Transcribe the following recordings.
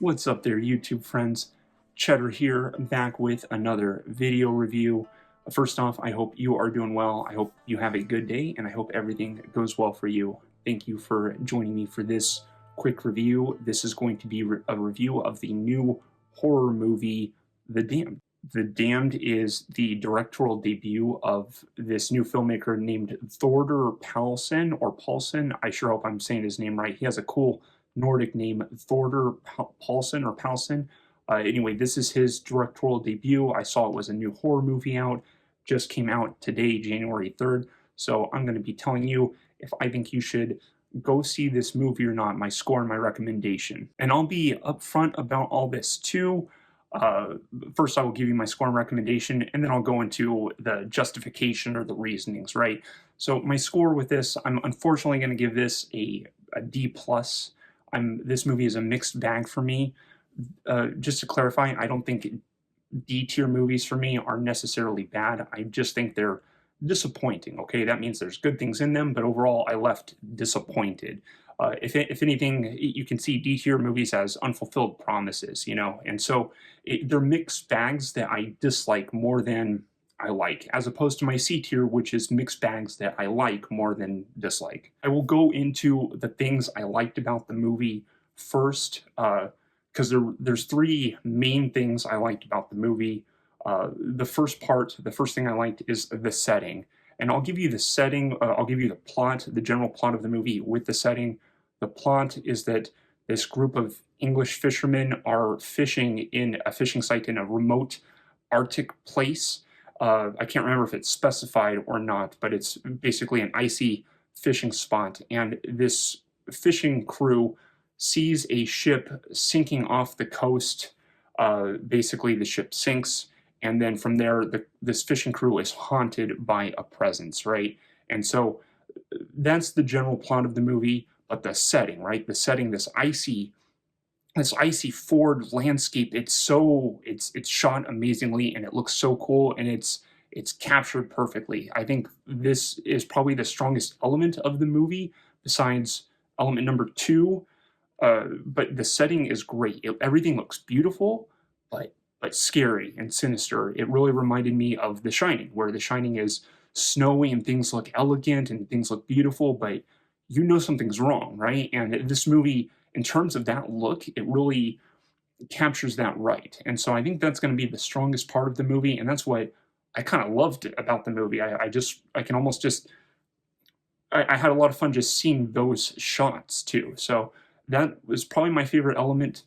What's up there, YouTube friends? Chetter here, back with another video review. First off, I hope you are doing well. I hope you have a good day, and I hope everything goes well for you. Thank you for joining me for this quick review. This is going to be a review of the new horror movie, The Damned. The Damned is the directorial debut of this new filmmaker named Thordur Palsson, or Paulson. I sure hope I'm saying his name right. He has a cool Nordic name, Thordur Palsson or Palsson. Anyway, this is his directorial debut. I saw it was a new horror movie out, just came out today, January 3rd. So I'm going to be telling you if I think you should go see this movie or not, my score and my recommendation. And I'll be upfront about all this too. First, I will give you my score and recommendation, and then I'll go into the justification or the reasonings, right? So my score with this, I'm unfortunately going to give this a D plus. This movie is a mixed bag for me. Just to clarify, I don't think D tier movies for me are necessarily bad. I just think they're disappointing. Okay, that means there's good things in them, but overall, I left disappointed. If anything, you can see D tier movies as unfulfilled promises, and so they're mixed bags that I dislike more than I like, as opposed to my C tier, which is mixed bags that I like more than dislike. I will go into the things I liked about the movie first, because there's three main things I liked about the movie. The first thing I liked is the setting. And I'll give you the setting, I'll give you the plot, the general plot of the movie with the setting. The plot is that this group of English fishermen are fishing in a fishing site in a remote Arctic place. I can't remember if it's specified or not, but it's basically an icy fishing spot. And this fishing crew sees a ship sinking off the coast. Basically, the ship sinks, and then from there, this fishing crew is haunted by a presence, right? And so that's the general plot of the movie. But the setting, right? The setting, this icy fjord landscape. It's shot amazingly, and it looks so cool, and it's captured perfectly. I think this is probably the strongest element of the movie, besides element number two. But the setting is great. Everything looks beautiful, but scary and sinister. It really reminded me of The Shining, where The Shining is snowy and things look elegant and things look beautiful, but you know something's wrong, right? And this movie, in terms of that look, it really captures that right. And so I think that's going to be the strongest part of the movie, and that's what I kind of loved about the movie. I can almost just I had a lot of fun just seeing those shots too. So that was probably my favorite element.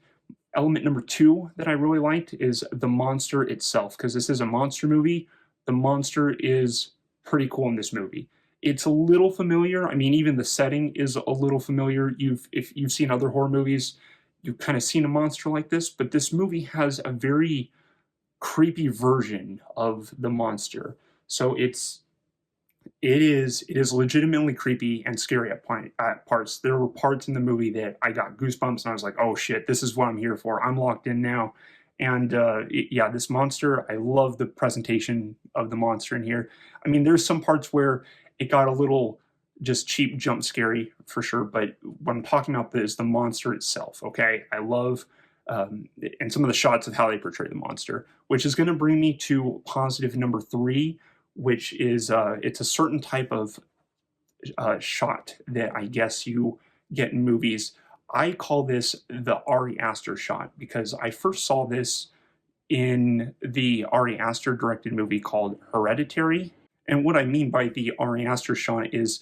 Element number two that I really liked is the monster itself, because this is a monster movie. The monster is pretty cool in this movie. It's a little familiar. I mean, even the setting is a little familiar. If you've seen other horror movies, you've kind of seen a monster like this, but this movie has a very creepy version of the monster. So it is legitimately creepy and scary at parts. There were parts in the movie that I got goosebumps, and I was like, oh shit, this is what I'm here for. I'm locked in now. And yeah, this monster, I love the presentation of the monster in here. I mean, there's some parts where it got a little just cheap jump scary for sure, but what I'm talking about is the monster itself, okay? I love and some of the shots of how they portray the monster, which is going to bring me to positive number three, which is it's a certain type of shot that I guess you get in movies. I call this the Ari Aster shot, because I first saw this in the Ari Aster directed movie called Hereditary. And what I mean by the Ari Aster shot is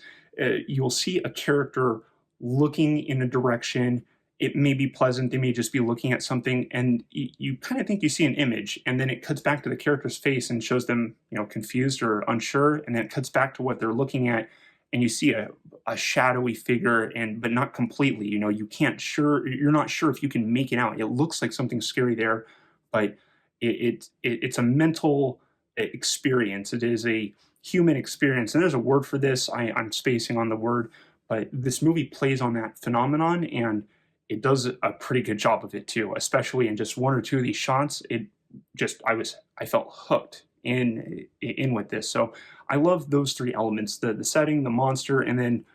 you'll see a character looking in a direction. It may be pleasant, they may just be looking at something, and you kind of think you see an image, and then it cuts back to the character's face and shows them, confused or unsure, and then it cuts back to what they're looking at, and you see a shadowy figure, but not completely. You're not sure if you can make it out. It looks like something scary there, but it's a mental experience. It is a human experience, and there's a word for this. I'm spacing on the word, but this movie plays on that phenomenon, and it does a pretty good job of it too, especially in just one or two of these shots. I felt hooked in with this. So I love those three elements: the setting, the monster, and then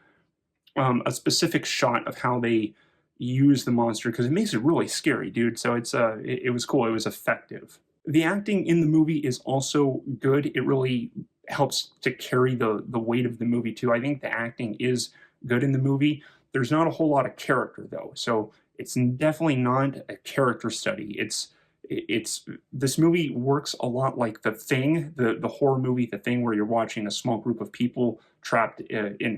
a specific shot of how they use the monster because it makes it really scary, dude. So it was cool. It was effective. The acting in the movie is also good. It really helps to carry the weight of the movie too. I think the acting is good in the movie. There's not a whole lot of character though, so it's definitely not a character study. It's this movie works a lot like The Thing, the horror movie The Thing, where you're watching a small group of people trapped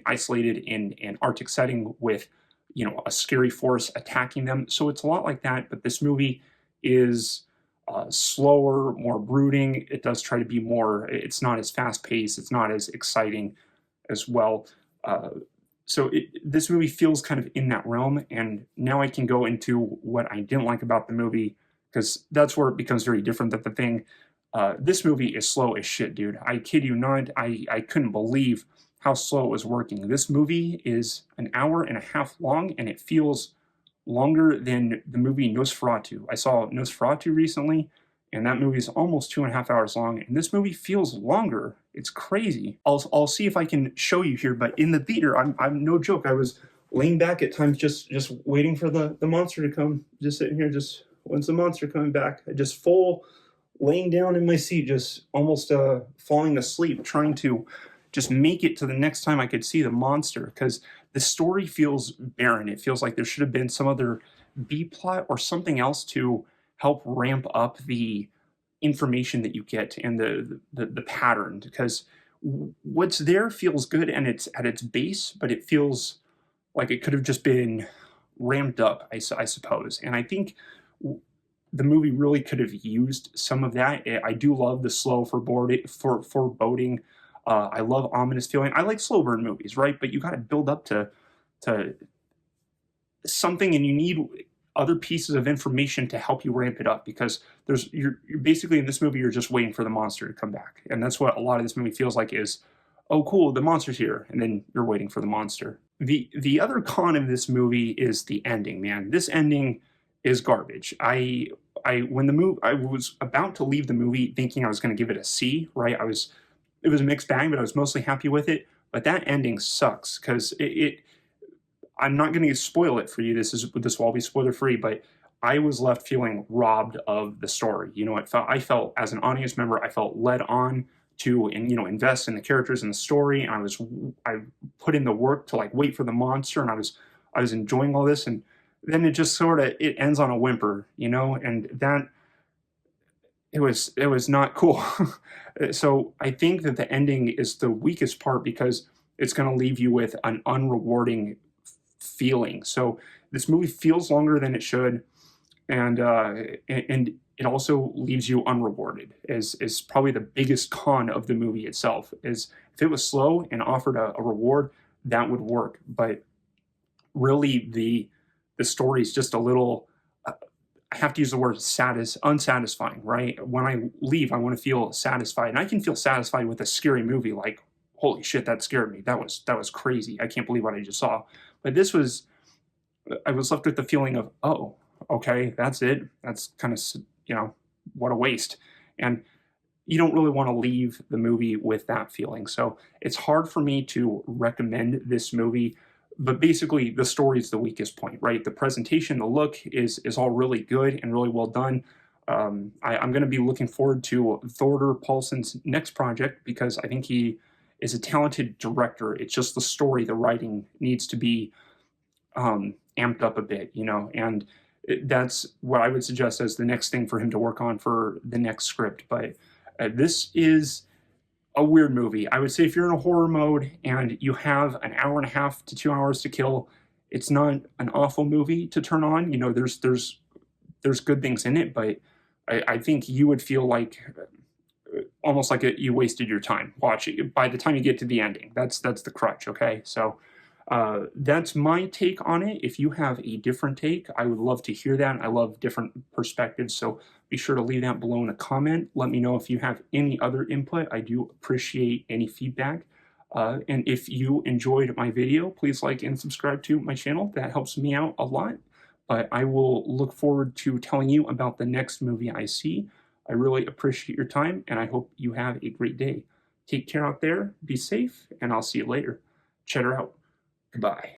isolated in an Arctic setting with, you know, a scary force attacking them. So it's a lot like that, but this movie is slower, more brooding. It does try to be more. It's not as fast paced. It's not as exciting as well. Uh, this movie feels kind of in that realm, and now I can go into what I didn't like about the movie, because that's where it becomes very different than The Thing. This movie is slow as shit, dude. I kid you not. I couldn't believe how slow it was working. This movie is an hour and a half long, and it feels longer than the movie Nosferatu. I saw Nosferatu recently, and that movie is almost 2.5 hours long, and this movie feels longer. It's crazy. I'll see if I can show you here, but in the theater, I'm no joke. I was laying back at times, just waiting for the monster to come. Just sitting here, just when's the monster coming back? I just full laying down in my seat, just almost falling asleep, trying to just make it to the next time I could see the monster, because the story feels barren. It feels like there should have been some other B plot or something else to help ramp up the information that you get and the pattern, because what's there feels good and it's at its base, but it feels like it could have just been ramped up, I suppose. And I think the movie really could have used some of that. I do love the slow foreboding. I love ominous feeling. I like slow burn movies, right? But you got to build up to something, and you need other pieces of information to help you ramp it up, because you're basically in this movie, you're just waiting for the monster to come back. And that's what a lot of this movie feels like is, oh cool, the monster's here, and then you're waiting for the monster. The other con of this movie is the ending, man. This ending is garbage. I was about to leave the movie thinking I was going to give it a C, right? It was a mixed bag, but I was mostly happy with it. But that ending sucks, because I'm not going to spoil it for you. This will all be spoiler free, but I was left feeling robbed of the story. You know, I felt as an audience member, I felt led on to, and invest in the characters and the story, and I put in the work to like wait for the monster, and I was enjoying all this, and then it just sort of it ends on a whimper, and that it was not cool. So I think that the ending is the weakest part, because it's going to leave you with an unrewarding feeling. So this movie feels longer than it should, and it also leaves you unrewarded. Is probably the biggest con of the movie itself. Is if it was slow and offered a reward, that would work. But really, the story is just a little. I have to use the word unsatisfying, right? When I leave, I want to feel satisfied, and I can feel satisfied with a scary movie, like, holy shit, that scared me. That was crazy. I can't believe what I just saw. But I was left with the feeling of, oh, okay, that's it. That's kind of, what a waste. And you don't really want to leave the movie with that feeling. So it's hard for me to recommend this movie. But basically, the story is the weakest point, right? The presentation, the look is all really good and really well done. I'm going to be looking forward to Thordur Palsson's next project, because I think he is a talented director. It's just the story, the writing needs to be amped up a bit, and that's what I would suggest as the next thing for him to work on for the next script. But this is a weird movie. I would say if you're in a horror mode and you have an hour and a half to 2 hours to kill, it's not an awful movie to turn on. There's good things in it, but I think you would feel like almost like you wasted your time watching it by the time you get to the ending. That's the crutch, okay? So that's my take on it. If you have a different take, I would love to hear that. I love different perspectives, so be sure to leave that below in a comment. Let me know if you have any other input. I do appreciate any feedback. And if you enjoyed my video, please like and subscribe to my channel. That helps me out a lot. But I will look forward to telling you about the next movie I see. I really appreciate your time, and I hope you have a great day. Take care out there, be safe, and I'll see you later. Chetter out. Goodbye.